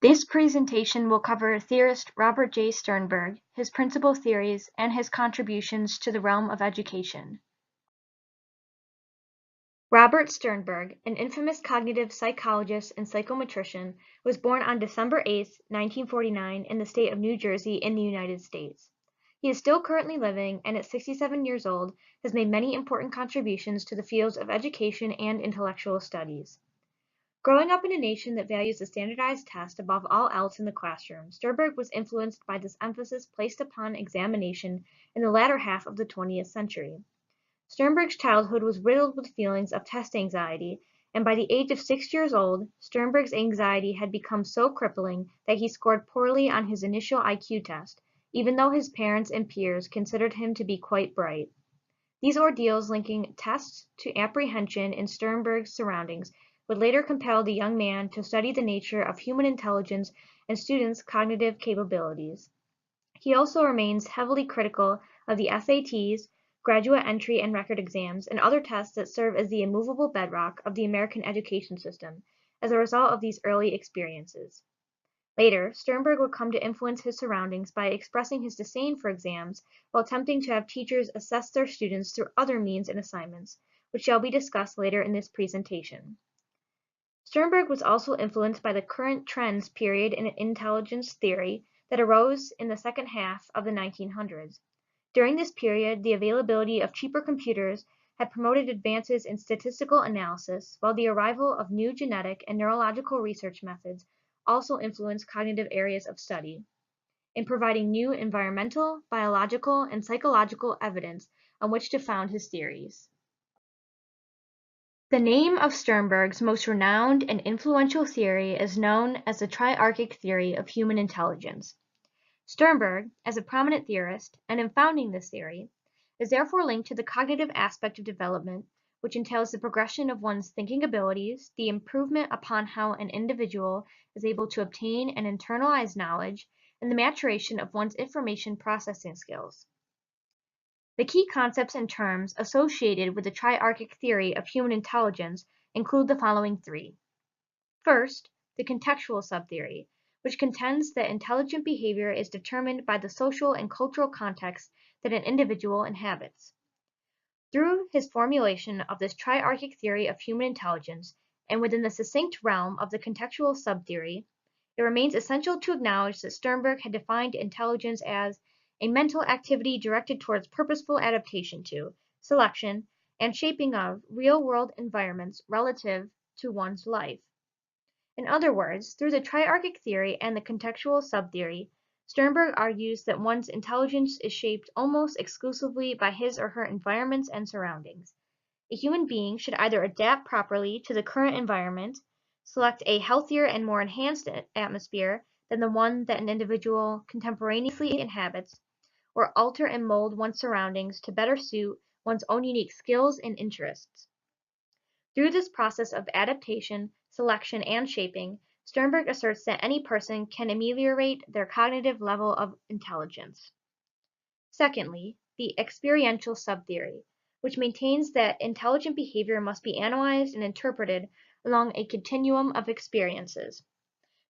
This presentation will cover theorist Robert J. Sternberg, his principal theories, and his contributions to the realm of education. Robert Sternberg, an infamous cognitive psychologist and psychometrician, was born on December 8, 1949, in the state of New Jersey in the United States. He is still currently living, and at 67 years old, has made many important contributions to the fields of education and intellectual studies. Growing up in a nation that values the standardized test above all else in the classroom, Sternberg was influenced by this emphasis placed upon examination in the latter half of the 20th century. Sternberg's childhood was riddled with feelings of test anxiety, and by the age of 6 years old, Sternberg's anxiety had become so crippling that he scored poorly on his initial IQ test, even though his parents and peers considered him to be quite bright. These ordeals linking tests to apprehension in Sternberg's surroundings would later compel the young man to study the nature of human intelligence and students' cognitive capabilities. He also remains heavily critical of the SATs, graduate entry and record exams, and other tests that serve as the immovable bedrock of the American education system as a result of these early experiences. Later, Sternberg would come to influence his surroundings by expressing his disdain for exams while attempting to have teachers assess their students through other means and assignments, which shall be discussed later in this presentation. Sternberg was also influenced by the current trends period in intelligence theory that arose in the second half of the 1900s. During this period, the availability of cheaper computers had promoted advances in statistical analysis, while the arrival of new genetic and neurological research methods also influenced cognitive areas of study, in providing new environmental, biological, and psychological evidence on which to found his theories. The name of Sternberg's most renowned and influential theory is known as the triarchic theory of human intelligence. Sternberg, as a prominent theorist, and in founding this theory, is therefore linked to the cognitive aspect of development, which entails the progression of one's thinking abilities, the improvement upon how an individual is able to obtain and internalize knowledge, and the maturation of one's information processing skills. The key concepts and terms associated with the triarchic theory of human intelligence include the following three. First, the contextual subtheory, which contends that intelligent behavior is determined by the social and cultural context that an individual inhabits. Through his formulation of this triarchic theory of human intelligence, and within the succinct realm of the contextual subtheory, it remains essential to acknowledge that Sternberg had defined intelligence as a mental activity directed towards purposeful adaptation to, selection, and shaping of real-world environments relative to one's life. In other words, through the triarchic theory and the contextual subtheory, Sternberg argues that one's intelligence is shaped almost exclusively by his or her environments and surroundings. A human being should either adapt properly to the current environment, select a healthier and more enhanced atmosphere than the one that an individual contemporaneously inhabits, or alter and mold one's surroundings to better suit one's own unique skills and interests. Through this process of adaptation, selection, and shaping, Sternberg asserts that any person can ameliorate their cognitive level of intelligence. Secondly, the experiential subtheory, which maintains that intelligent behavior must be analyzed and interpreted along a continuum of experiences.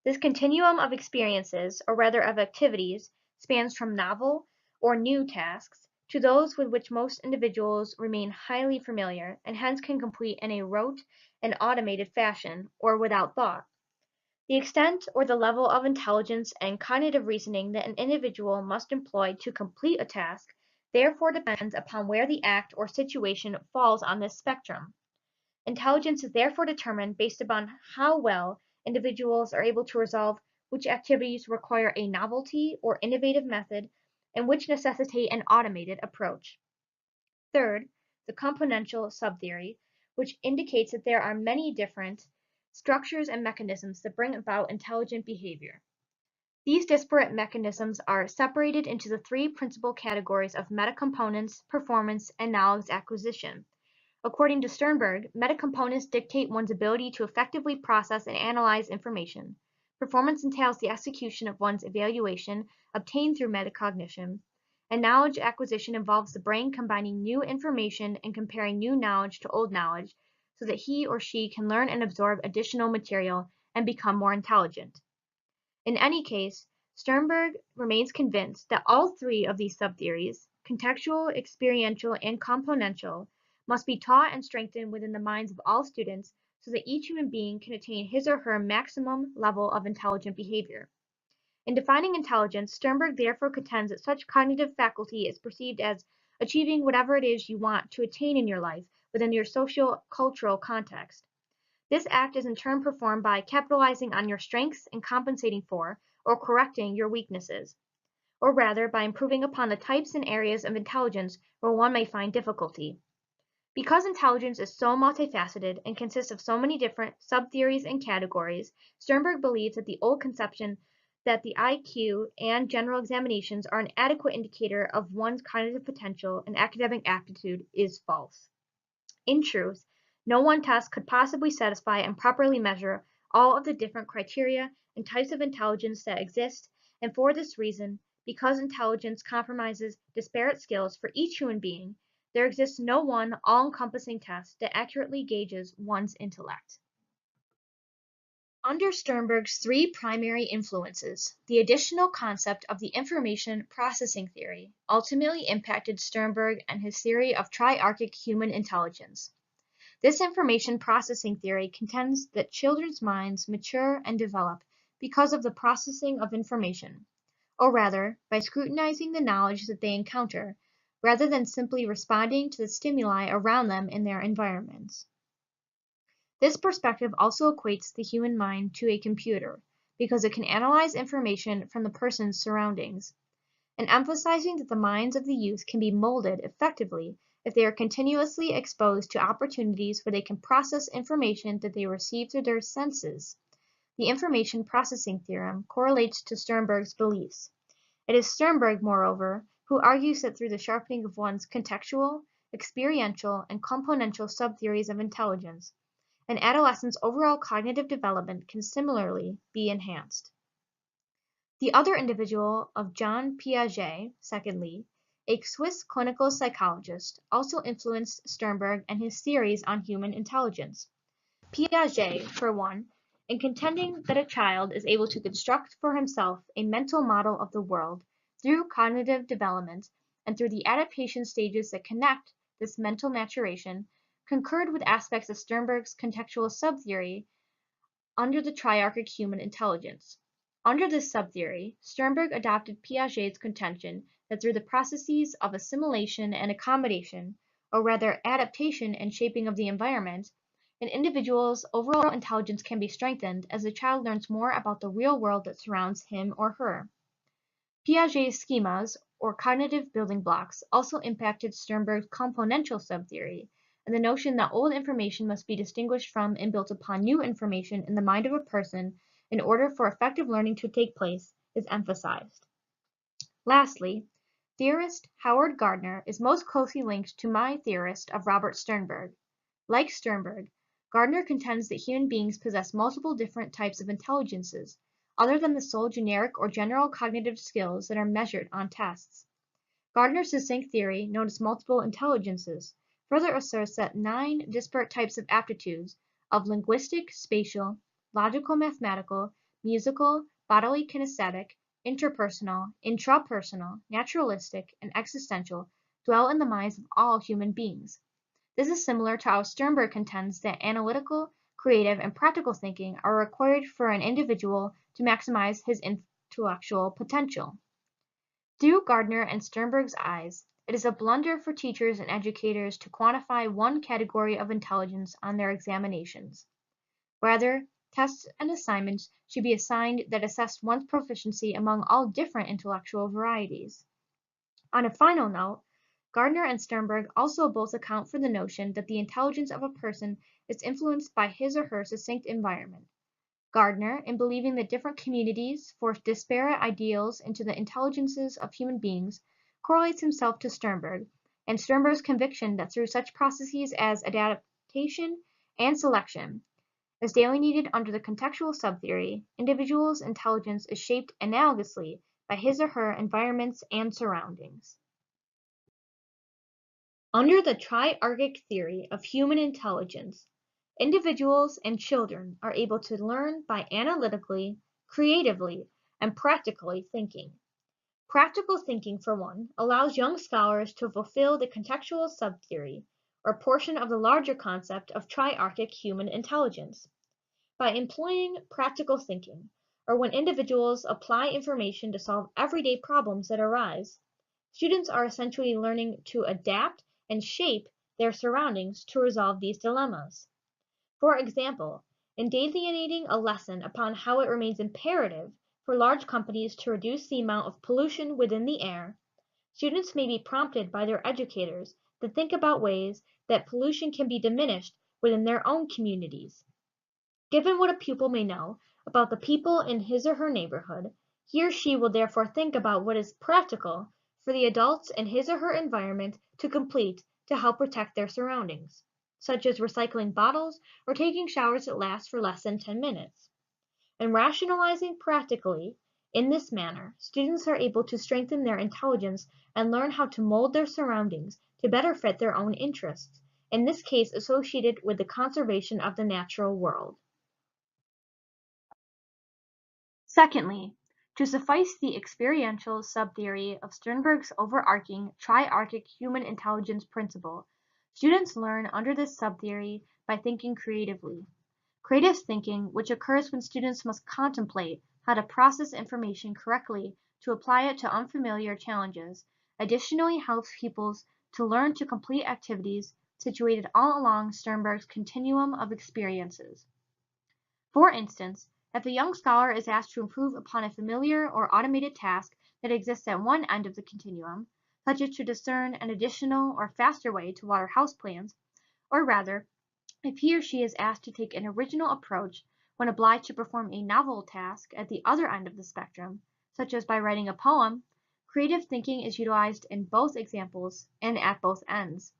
This continuum of experiences, or rather of activities, spans from novel or new tasks to those with which most individuals remain highly familiar and hence can complete in a rote and automated fashion or without thought. The extent or the level of intelligence and cognitive reasoning that an individual must employ to complete a task therefore depends upon where the act or situation falls on this spectrum. Intelligence is therefore determined based upon how well individuals are able to resolve which activities require a novelty or innovative method and which necessitate an automated approach. Third, the componential subtheory, which indicates that there are many different structures and mechanisms that bring about intelligent behavior. These disparate mechanisms are separated into the three principal categories of metacomponents, performance, and knowledge acquisition. According to Sternberg, metacomponents dictate one's ability to effectively process and analyze information. Performance entails the execution of one's evaluation obtained through metacognition, and knowledge acquisition involves the brain combining new information and comparing new knowledge to old knowledge so that he or she can learn and absorb additional material and become more intelligent. In any case, Sternberg remains convinced that all three of these subtheories, contextual, experiential, and componential, must be taught and strengthened within the minds of all students so that each human being can attain his or her maximum level of intelligent behavior. In defining intelligence, Sternberg therefore contends that such cognitive faculty is perceived as achieving whatever it is you want to attain in your life within your social-cultural context. This act is in turn performed by capitalizing on your strengths and compensating for or correcting your weaknesses, or rather by improving upon the types and areas of intelligence where one may find difficulty. Because intelligence is so multifaceted and consists of so many different subtheories and categories, Sternberg believes that the old conception that the IQ and general examinations are an adequate indicator of one's cognitive potential and academic aptitude is false. In truth, no one test could possibly satisfy and properly measure all of the different criteria and types of intelligence that exist, and for this reason, because intelligence compromises disparate skills for each human being, there exists no one all-encompassing test that accurately gauges one's intellect. Under Sternberg's three primary influences, the additional concept of the information processing theory ultimately impacted Sternberg and his theory of triarchic human intelligence. This information processing theory contends that children's minds mature and develop because of the processing of information, or rather, by scrutinizing the knowledge that they encounter, rather than simply responding to the stimuli around them in their environments. This perspective also equates the human mind to a computer, because it can analyze information from the person's surroundings, and emphasizing that the minds of the youth can be molded effectively if they are continuously exposed to opportunities where they can process information that they receive through their senses. The information processing theorem correlates to Sternberg's beliefs. It is Sternberg, moreover, who argues that through the sharpening of one's contextual, experiential, and componential subtheories of intelligence, an adolescent's overall cognitive development can similarly be enhanced. The other individual of Jean Piaget, secondly, a Swiss clinical psychologist, also influenced Sternberg and his theories on human intelligence. Piaget, for one, in contending that a child is able to construct for himself a mental model of the world through cognitive development and through the adaptation stages that connect this mental maturation, concurred with aspects of Sternberg's contextual subtheory under the triarchic human intelligence. Under this subtheory, Sternberg adopted Piaget's contention that through the processes of assimilation and accommodation, or rather adaptation and shaping of the environment, an individual's overall intelligence can be strengthened as the child learns more about the real world that surrounds him or her. Piaget's schemas, or cognitive building blocks, also impacted Sternberg's componential subtheory, and the notion that old information must be distinguished from and built upon new information in the mind of a person in order for effective learning to take place is emphasized. Lastly, theorist Howard Gardner is most closely linked to my theorist of Robert Sternberg. Like Sternberg, Gardner contends that human beings possess multiple different types of intelligences, other than the sole generic or general cognitive skills that are measured on tests. Gardner's succinct theory, known as multiple intelligences, further asserts that 9 disparate types of aptitudes of linguistic, spatial, logical, mathematical, musical, bodily kinesthetic, interpersonal, intrapersonal, naturalistic, and existential dwell in the minds of all human beings. This is similar to how Sternberg contends that analytical, creative, and practical thinking are required for an individual to maximize his intellectual potential. Through Gardner and Sternberg's eyes, it is a blunder for teachers and educators to quantify one category of intelligence on their examinations. Rather, tests and assignments should be assigned that assess one's proficiency among all different intellectual varieties. On a final note, Gardner and Sternberg also both account for the notion that the intelligence of a person is influenced by his or her succinct environment. Gardner, in believing that different communities force disparate ideals into the intelligences of human beings, correlates himself to Sternberg, and Sternberg's conviction that through such processes as adaptation and selection, as delineated under the contextual subtheory, individuals' intelligence is shaped analogously by his or her environments and surroundings. Under the triarchic theory of human intelligence, individuals and children are able to learn by analytically, creatively, and practically thinking. Practical thinking, for one, allows young scholars to fulfill the contextual subtheory, or portion of the larger concept of triarchic human intelligence. By employing practical thinking, or when individuals apply information to solve everyday problems that arise, students are essentially learning to adapt and shape their surroundings to resolve these dilemmas. For example, in delineating a lesson upon how it remains imperative for large companies to reduce the amount of pollution within the air, students may be prompted by their educators to think about ways that pollution can be diminished within their own communities. Given what a pupil may know about the people in his or her neighborhood, he or she will therefore think about what is practical for the adults in his or her environment to complete to help protect their surroundings, such as recycling bottles or taking showers that last for less than 10 minutes. And rationalizing practically in this manner, students are able to strengthen their intelligence and learn how to mold their surroundings to better fit their own interests, in this case associated with the conservation of the natural world. Secondly, to suffice the experiential subtheory of Sternberg's overarching triarchic human intelligence principle, students learn under this subtheory by thinking creatively. Creative thinking, which occurs when students must contemplate how to process information correctly to apply it to unfamiliar challenges, additionally helps pupils to learn to complete activities situated all along Sternberg's continuum of experiences. For instance, if a young scholar is asked to improve upon a familiar or automated task that exists at one end of the continuum, such as to discern an additional or faster way to water houseplants, or rather, if he or she is asked to take an original approach when obliged to perform a novel task at the other end of the spectrum, such as by writing a poem, creative thinking is utilized in both examples and at both ends.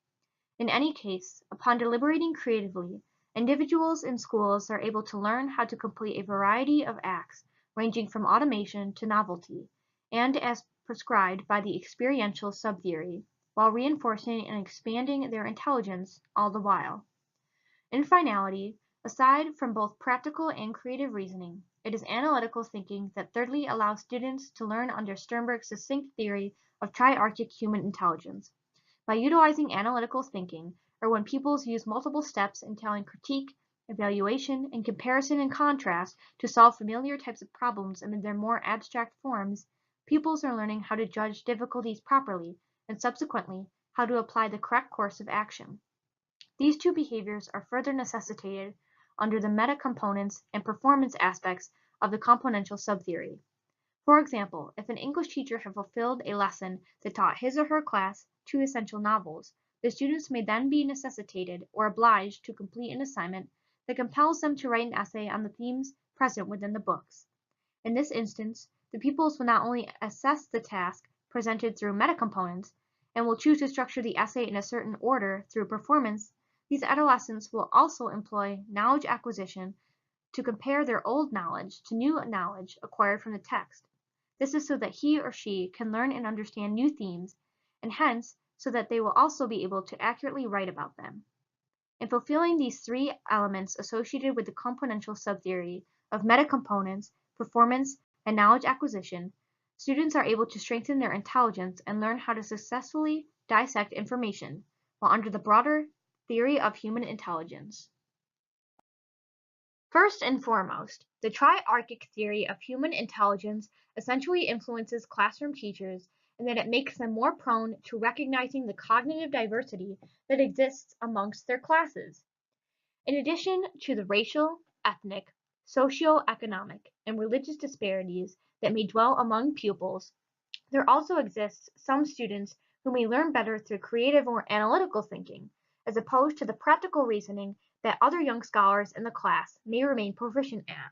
In any case, upon deliberating creatively, individuals in schools are able to learn how to complete a variety of acts ranging from automation to novelty, and as prescribed by the experiential subtheory, while reinforcing and expanding their intelligence all the while. In finality, aside from both practical and creative reasoning, it is analytical thinking that thirdly allows students to learn under Sternberg's succinct theory of triarchic human intelligence. By utilizing analytical thinking, or when pupils use multiple steps entailing critique, evaluation, and comparison and contrast to solve familiar types of problems in their more abstract forms, pupils are learning how to judge difficulties properly, and subsequently, how to apply the correct course of action. These two behaviors are further necessitated under the meta-components and performance aspects of the componential subtheory. For example, if an English teacher had fulfilled a lesson that taught his or her class 2 essential novels, the students may then be necessitated or obliged to complete an assignment that compels them to write an essay on the themes present within the books. In this instance, the pupils will not only assess the task presented through metacomponents and will choose to structure the essay in a certain order through performance, these adolescents will also employ knowledge acquisition to compare their old knowledge to new knowledge acquired from the text. This is so that he or she can learn and understand new themes, and hence so that they will also be able to accurately write about them. In fulfilling these three elements associated with the componential subtheory of metacomponents, performance, and knowledge acquisition, students are able to strengthen their intelligence and learn how to successfully dissect information while under the broader theory of human intelligence. First and foremost, the triarchic theory of human intelligence essentially influences classroom teachers in that it makes them more prone to recognizing the cognitive diversity that exists amongst their classes. In addition to the racial, ethnic, socioeconomic, and religious disparities that may dwell among pupils, there also exists some students who may learn better through creative or analytical thinking, as opposed to the practical reasoning that other young scholars in the class may remain proficient at.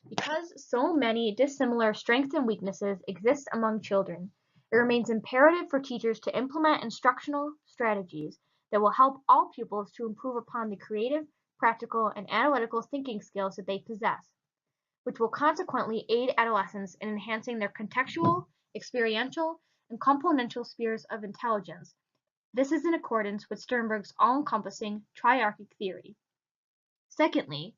Because so many dissimilar strengths and weaknesses exist among children, it remains imperative for teachers to implement instructional strategies that will help all pupils to improve upon the creative, practical, and analytical thinking skills that they possess, which will consequently aid adolescents in enhancing their contextual, experiential, and componential spheres of intelligence. This is in accordance with Sternberg's all-encompassing triarchic theory. Secondly,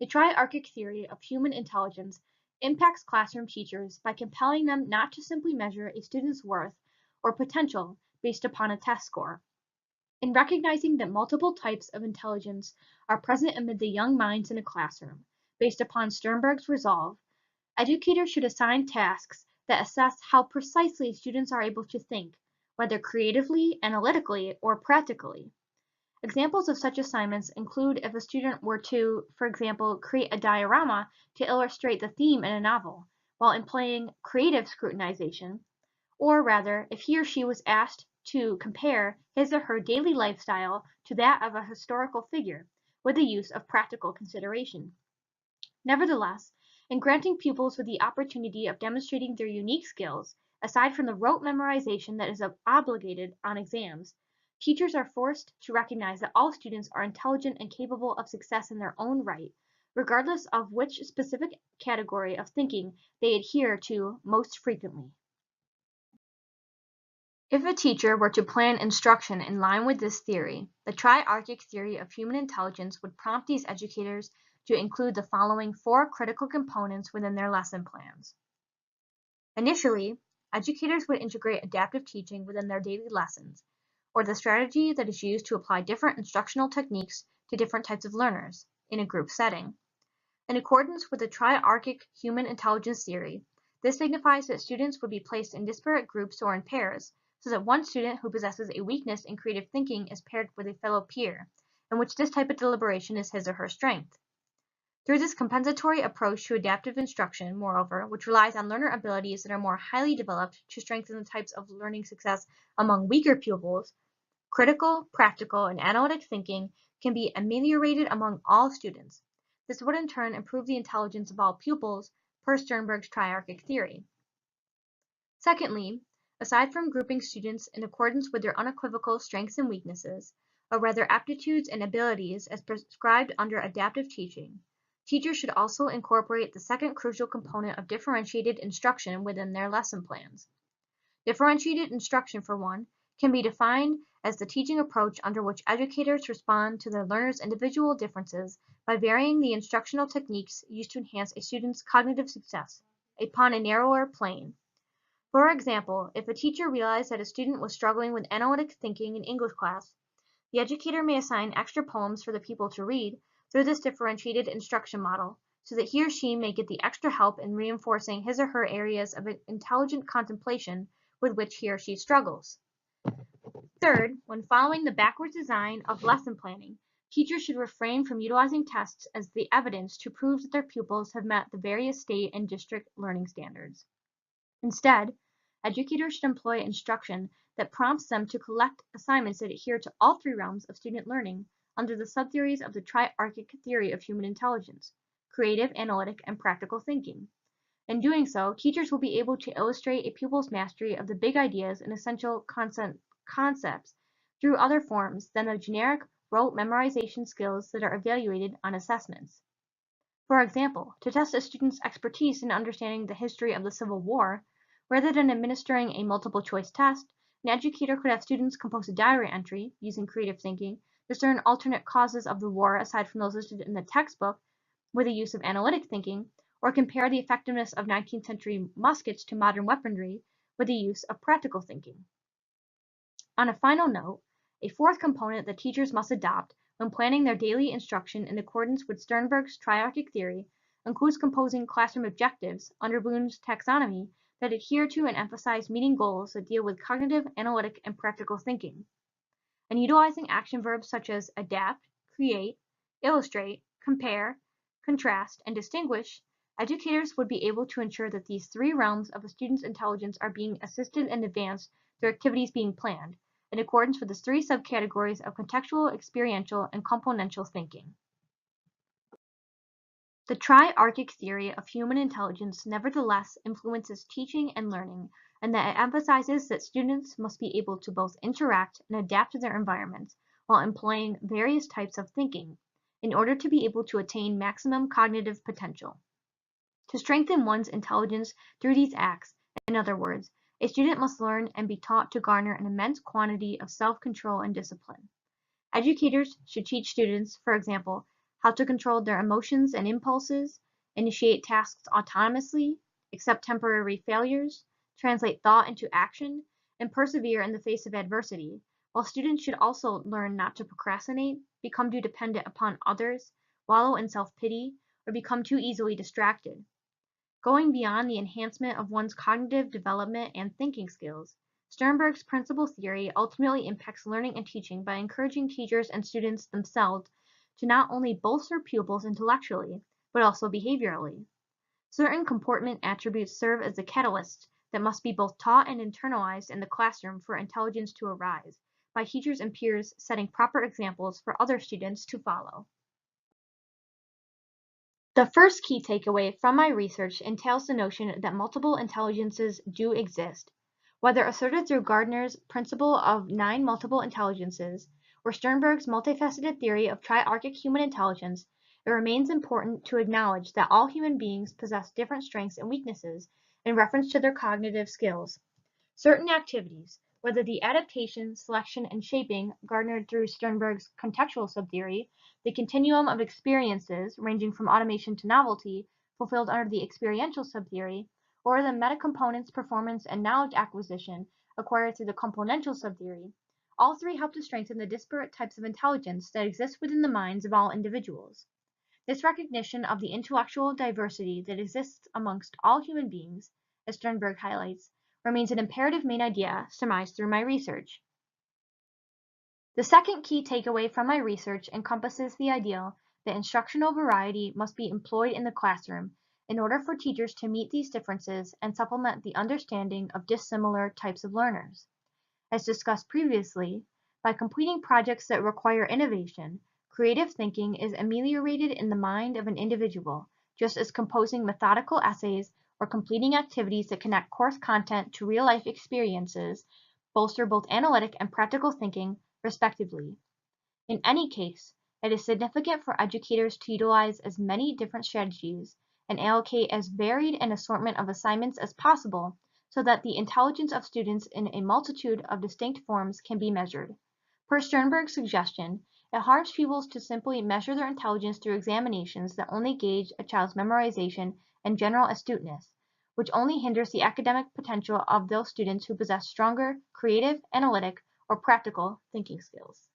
the triarchic theory of human intelligence impacts classroom teachers by compelling them not to simply measure a student's worth or potential based upon a test score. In recognizing that multiple types of intelligence are present amid the young minds in a classroom, based upon Sternberg's resolve, educators should assign tasks that assess how precisely students are able to think, whether creatively, analytically, or practically. Examples of such assignments include if a student were to, for example, create a diorama to illustrate the theme in a novel, while employing creative scrutinization, or rather, if he or she was asked to compare his or her daily lifestyle to that of a historical figure, with the use of practical consideration. Nevertheless, in granting pupils with the opportunity of demonstrating their unique skills, aside from the rote memorization that is obligated on exams, teachers are forced to recognize that all students are intelligent and capable of success in their own right, regardless of which specific category of thinking they adhere to most frequently. If a teacher were to plan instruction in line with this theory, the triarchic theory of human intelligence would prompt these educators to include the following 4 critical components within their lesson plans. Initially, educators would integrate adaptive teaching within their daily lessons, or the strategy that is used to apply different instructional techniques to different types of learners in a group setting. In accordance with the triarchic human intelligence theory, this signifies that students would be placed in disparate groups or in pairs, so that one student who possesses a weakness in creative thinking is paired with a fellow peer, in which this type of deliberation is his or her strength. Through this compensatory approach to adaptive instruction, moreover, which relies on learner abilities that are more highly developed to strengthen the types of learning success among weaker pupils, critical, practical, and analytic thinking can be ameliorated among all students. This would in turn improve the intelligence of all pupils, per Sternberg's triarchic theory. Secondly, aside from grouping students in accordance with their unequivocal strengths and weaknesses, or rather aptitudes and abilities as prescribed under adaptive teaching, teachers should also incorporate the second crucial component of differentiated instruction within their lesson plans. Differentiated instruction, for one, can be defined as the teaching approach under which educators respond to their learners' individual differences by varying the instructional techniques used to enhance a student's cognitive success upon a narrower plane. For example, if a teacher realized that a student was struggling with analytic thinking in English class, the educator may assign extra poems for the pupil to read through this differentiated instruction model, so that he or she may get the extra help in reinforcing his or her areas of intelligent contemplation with which he or she struggles. Third, when following the backwards design of lesson planning, teachers should refrain from utilizing tests as the evidence to prove that their pupils have met the various state and district learning standards. Instead, educators should employ instruction that prompts them to collect assignments that adhere to all 3 realms of student learning under the subtheories of the triarchic theory of human intelligence: creative, analytic, and practical thinking. In doing so, teachers will be able to illustrate a pupil's mastery of the big ideas and essential concepts through other forms than the generic rote memorization skills that are evaluated on assessments. For example, to test a student's expertise in understanding the history of the Civil War, rather than administering a multiple-choice test, an educator could have students compose a diary entry, using creative thinking, discern alternate causes of the war aside from those listed in the textbook with the use of analytic thinking, or compare the effectiveness of 19th century muskets to modern weaponry with the use of practical thinking. On a final note, a 4th component that teachers must adopt when planning their daily instruction in accordance with Sternberg's triarchic theory includes composing classroom objectives under Bloom's taxonomy that adhere to and emphasize meeting goals that deal with cognitive, analytic, and practical thinking, and utilizing action verbs such as adapt, create, illustrate, compare, contrast, and distinguish. Educators would be able to ensure that these 3 realms of a student's intelligence are being assisted and advanced through activities being planned, in accordance with the 3 subcategories of contextual, experiential, and componential thinking. The triarchic theory of human intelligence nevertheless influences teaching and learning, and that it emphasizes that students must be able to both interact and adapt to their environments while employing various types of thinking in order to be able to attain maximum cognitive potential. To strengthen one's intelligence through these acts, in other words, a student must learn and be taught to garner an immense quantity of self-control and discipline. Educators should teach students, for example, how to control their emotions and impulses, initiate tasks autonomously, accept temporary failures, translate thought into action, and persevere in the face of adversity, while students should also learn not to procrastinate, become too dependent upon others, wallow in self-pity, or become too easily distracted. Going beyond the enhancement of one's cognitive development and thinking skills, Sternberg's principal theory ultimately impacts learning and teaching by encouraging teachers and students themselves to not only bolster pupils intellectually, but also behaviorally. Certain comportment attributes serve as the catalyst that must be both taught and internalized in the classroom for intelligence to arise, by teachers and peers setting proper examples for other students to follow. The first key takeaway from my research entails the notion that multiple intelligences do exist. Whether asserted through Gardner's principle of 9 multiple intelligences or Sternberg's multifaceted theory of triarchic human intelligence, it remains important to acknowledge that all human beings possess different strengths and weaknesses in reference to their cognitive skills. Certain activities, whether the adaptation, selection, and shaping garnered through Sternberg's contextual subtheory, the continuum of experiences ranging from automation to novelty fulfilled under the experiential subtheory, or the metacomponents, performance, and knowledge acquisition acquired through the componential subtheory, all three help to strengthen the disparate types of intelligence that exist within the minds of all individuals. This recognition of the intellectual diversity that exists amongst all human beings, as Sternberg highlights, remains an imperative main idea surmised through my research. The second key takeaway from my research encompasses the ideal that instructional variety must be employed in the classroom in order for teachers to meet these differences and supplement the understanding of dissimilar types of learners. As discussed previously, by completing projects that require innovation, creative thinking is ameliorated in the mind of an individual, just as composing methodical essays or completing activities that connect course content to real-life experiences bolster both analytic and practical thinking, respectively. In any case, it is significant for educators to utilize as many different strategies and allocate as varied an assortment of assignments as possible so that the intelligence of students in a multitude of distinct forms can be measured. Per Sternberg's suggestion, it harms pupils to simply measure their intelligence through examinations that only gauge a child's memorization and general astuteness, which only hinders the academic potential of those students who possess stronger creative, analytic, or practical thinking skills.